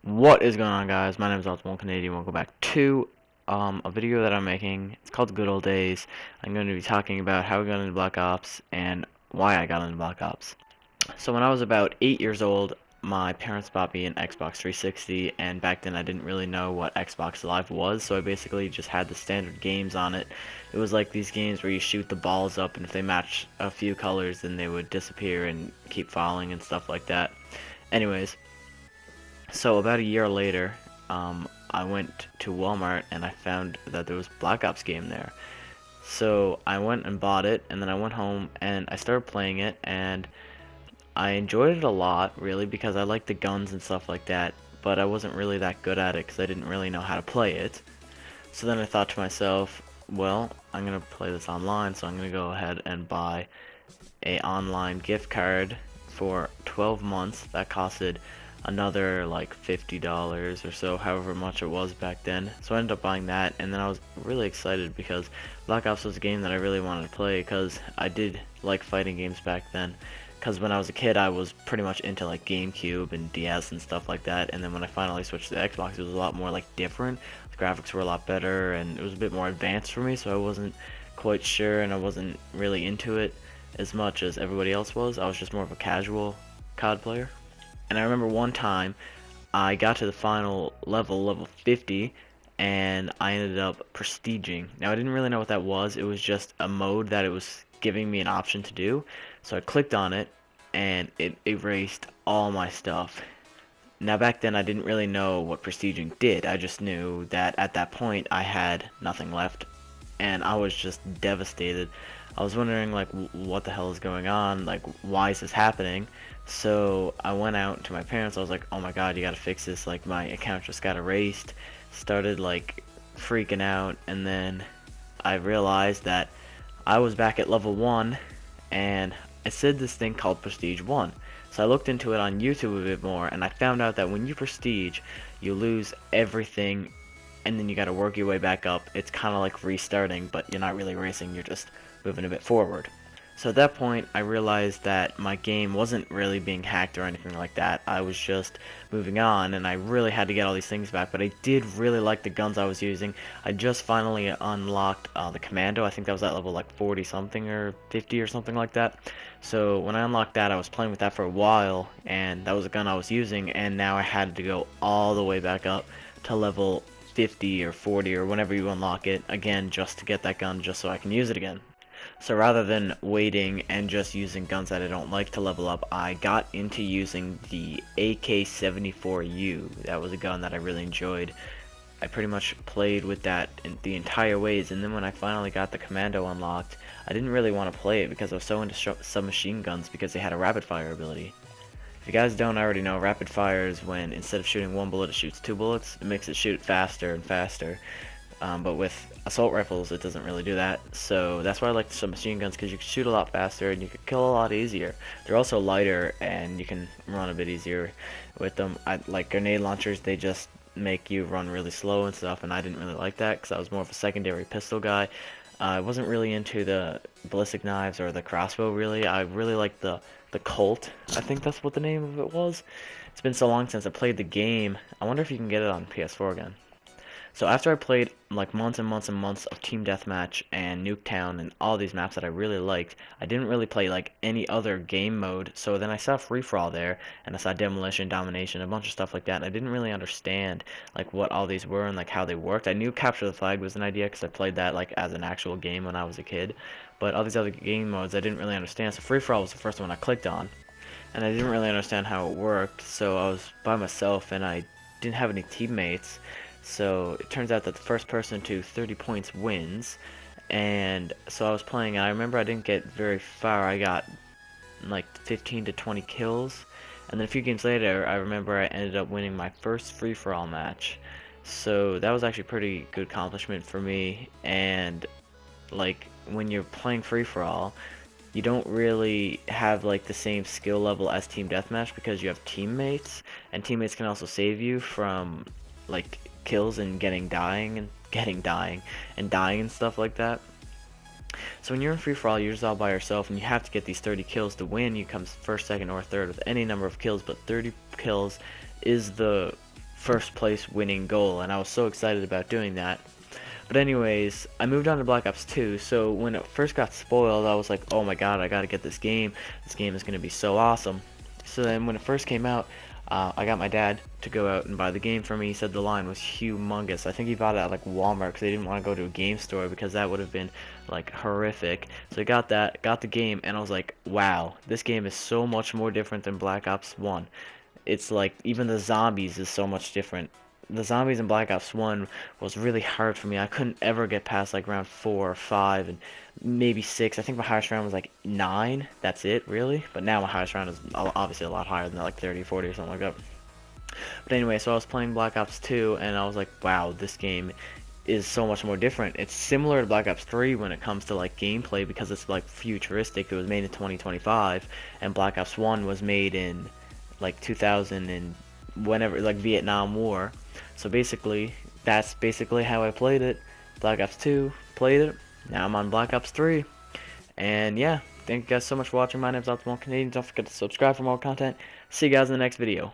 What is going on, guys? My name is Ultimate Canadian. Welcome back to a video that I'm making. It's called Good Old Days. I'm going to be talking about how I got into Black Ops and why I got into Black Ops. So when I was about 8 years old, my parents bought me an Xbox 360, and back then I didn't really know what Xbox Live was, so I basically just had the standard games on it. It was like these games where you shoot the balls up, and if they match a few colors, then they would disappear and keep falling and stuff like that. Anyways, so about a year later, I went to Walmart and I found that there was Black Ops game there. So I went and bought it, and then I went home and I started playing it, and I enjoyed it a lot, really, because I liked the guns and stuff like that, but I wasn't really that good at it because I didn't really know how to play it. So then I thought to myself, well, I'm gonna play this online, so I'm gonna go ahead and buy a online gift card for 12 months that costed another like $50 or so, however much it was back then. So I ended up buying that, and then I was really excited because Black Ops was a game that I really wanted to play because I did like fighting games back then. Because when I was a kid, I was pretty much into like GameCube and DS and stuff like that, and then when I finally switched to the Xbox, it was a lot more like different. The graphics were a lot better, and it was a bit more advanced for me, so I wasn't quite sure, and I wasn't really into it as much as everybody else was. I was just more of a casual COD player. And I remember one time I got to the final level, level 50, and I ended up prestiging. Now I didn't really know what that was. It was just a mode that it was giving me an option to do. So I clicked on it and it erased all my stuff. Now back then I didn't really know what prestiging did. I just knew that at that point I had nothing left and I was just devastated. I was wondering like what the hell is going on? Like why is this happening? So I went out to my parents. I was like, "Oh my God, you gotta fix this! Like my account just got erased." Started like freaking out, and then I realized that I was back at level 1, and it said this thing called Prestige 1. So I looked into it on YouTube a bit more, and I found out that when you prestige, you lose everything and then you gotta work your way back up. It's kinda like restarting, but you're not really racing, you're just moving a bit forward. So at that point, I realized that my game wasn't really being hacked or anything like that. I was just moving on, and I really had to get all these things back, but I did really like the guns I was using. I just finally unlocked the Commando. I think that was at level like 40 something or 50 or something like that. So when I unlocked that, I was playing with that for a while, and that was a gun I was using, and now I had to go all the way back up to level 50 or 40 or whenever you unlock it again just to get that gun just so I can use it again. So rather than waiting and just using guns that I don't like to level up, I got into using the AK-74U. That was a gun that I really enjoyed. I pretty much played with that in the entire ways, and then when I finally got the Commando unlocked, I didn't really want to play it because I was so into submachine guns because they had a rapid fire ability. If you guys don't already know, rapid fire is when instead of shooting one bullet, it shoots two bullets. It makes it shoot faster and faster. But with assault rifles, it doesn't really do that. So that's why I like the submachine guns, because you can shoot a lot faster and you can kill a lot easier. They're also lighter and you can run a bit easier with them. Like grenade launchers, they just make you run really slow and stuff, and I didn't really like that because I was more of a secondary pistol guy. I wasn't really into the ballistic knives or the crossbow, really. I really liked the Colt. I think that's what the name of it was. It's been so long since I played the game. I wonder if you can get it on PS4 again. So after I played like months and months and months of Team Deathmatch and Nuketown and all these maps that I really liked, I didn't really play like any other game mode. So then I saw Free For All there, and I saw Demolition, Domination, a bunch of stuff like that, and I didn't really understand like what all these were and like how they worked. I knew Capture the Flag was an idea because I played that like as an actual game when I was a kid, but all these other game modes I didn't really understand. So Free For All was the first one I clicked on, and I didn't really understand how it worked. So I was by myself and I didn't have any teammates. So it turns out that the first person to 30 points wins. And so I was playing, and I remember I didn't get very far. I got like 15 to 20 kills. And then a few games later, I remember I ended up winning my first free-for-all match. So that was actually a pretty good accomplishment for me. And like when you're playing free-for-all, you don't really have like the same skill level as team deathmatch because you have teammates, and teammates can also save you from like kills and dying and stuff like that. So when you're in free for all, you're just all by yourself, and you have to get these 30 kills to win. You come first, second, or third with any number of kills, but 30 kills is the first place winning goal, and I was so excited about doing that. But anyways, I moved on to Black Ops 2, so when it first got spoiled, I was like, oh my god, I gotta get this game. This game is gonna be so awesome. So then when it first came out, I got my dad to go out and buy the game for me. He said the line was humongous. I think he bought it at like Walmart because they didn't want to go to a game store because that would have been like horrific. So he got that, got the game, and I was like, wow, this game is so much more different than Black Ops 1. It's like even the zombies is so much different. The zombies in Black Ops 1 was really hard for me. I couldn't ever get past like round 4 or 5 and maybe 6. I think my highest round was like 9. That's it, really. But now my highest round is obviously a lot higher than that, like 30, 40 or something like that. But anyway, so I was playing Black Ops 2 and I was like, wow, this game is so much more different. It's similar to Black Ops 3 when it comes to like gameplay because it's like futuristic. It was made in 2025 and Black Ops 1 was made in like 2000 and whenever, like Vietnam War. So basically, that's basically how I played it. Black Ops 2, played it. Now I'm on Black Ops 3. And yeah, thank you guys so much for watching. My name's Optimal Canadian. Don't forget to subscribe for more content. See you guys in the next video.